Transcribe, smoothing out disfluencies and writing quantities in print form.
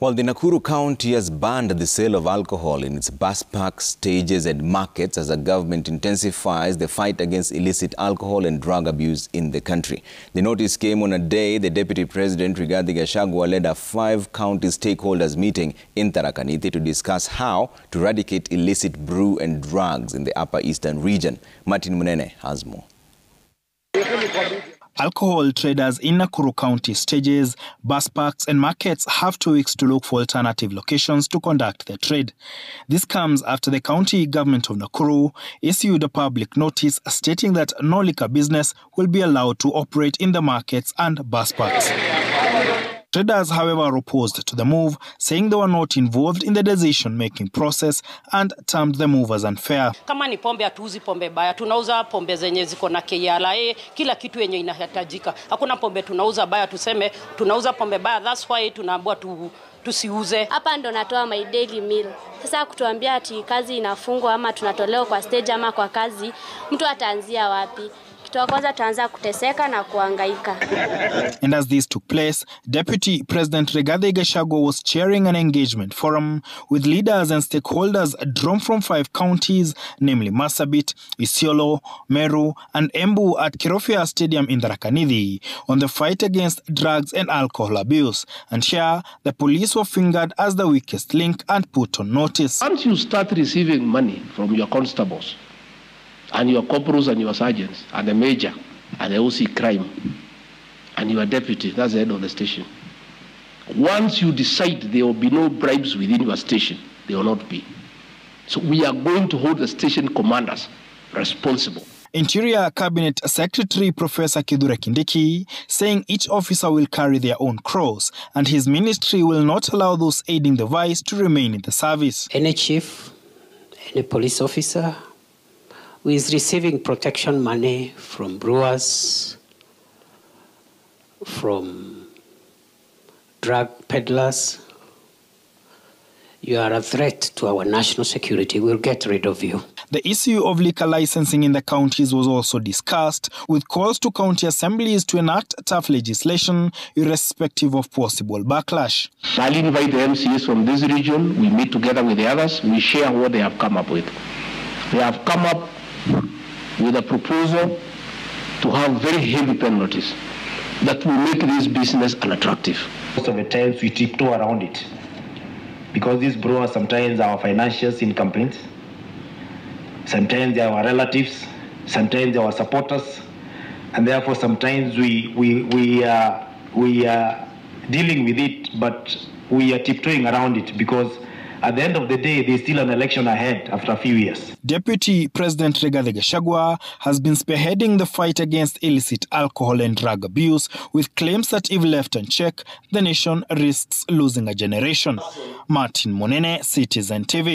Well, the Nakuru County has banned the sale of alcohol in its bus parks, stages and markets as the government intensifies the fight against illicit alcohol and drug abuse in the country. The notice came on a day the Deputy President Rigathi Gachagua led a 5-county stakeholders meeting in Tharaka Nithi to discuss how to eradicate illicit brew and drugs in the Upper Eastern region. Martin Munene has more. Alcohol traders in Nakuru County stages, bus parks and markets have 2 weeks to look for alternative locations to conduct their trade. This comes after the county government of Nakuru issued a public notice stating that no liquor business will be allowed to operate in the markets and bus parks. Traders, however, opposed to the move, saying they were not involved in the decision-making process and termed the move as unfair. Kama ni pombe hatuuzi pombe baya, tunauza pombe zenye ziko na KRA, kila kitu yenye inahitajika. Hakuna pombe tunauza baya, tuseme tunauza pombe baya, that's why tunaambiwa tusiuze. Hapa ndo natoa my daily meal. Sasa kutuambia ati kazi inafungwa ama tunatolewa kwa stage ama kwa kazi, mtu ataanzia wapi? Kwanza tuanza kuteseka na kuhangaika. And as this took place, Deputy President Rigathi Gachagua was chairing an engagement forum with leaders and stakeholders drawn from 5 counties, namely Marsabit, Isiolo, Meru and Embu at Kirofia Stadium in Tharaka Nithi on the fight against drugs and alcohol abuse. And here, the police were fingered as the weakest link and put on notice. Once you start receiving money from your constables, and your corporals and your sergeants, and the major, and the OC crime, and your deputy, that's the head of the station. Once you decide there will be no bribes within your station, there will not be. So we are going to hold the station commanders responsible. Interior Cabinet Secretary Professor Kithure Kindiki saying each officer will carry their own cross and his ministry will not allow those aiding the vice to remain in the service. Any chief, any police officer who is receiving protection money from brewers, from drug peddlers, you are a threat to our national security. We'll get rid of you. The issue of liquor licensing in the counties was also discussed, with calls to county assemblies to enact tough legislation irrespective of possible backlash. I'll invite the MCAs from this region. We meet together with the others. We share what they have come up with. They have come up with a proposal to have very heavy penalties that will make this business unattractive. Most of the times we tiptoe around it because these brewers sometimes are financiers in complaints, sometimes they are our relatives, sometimes they are our supporters, and therefore sometimes we are dealing with it, but we are tiptoeing around it because at the end of the day, there's still an election ahead after a few years. Deputy President Rigathi Gachagua has been spearheading the fight against illicit alcohol and drug abuse with claims that if left unchecked, the nation risks losing a generation. Martin Munene, Citizen TV.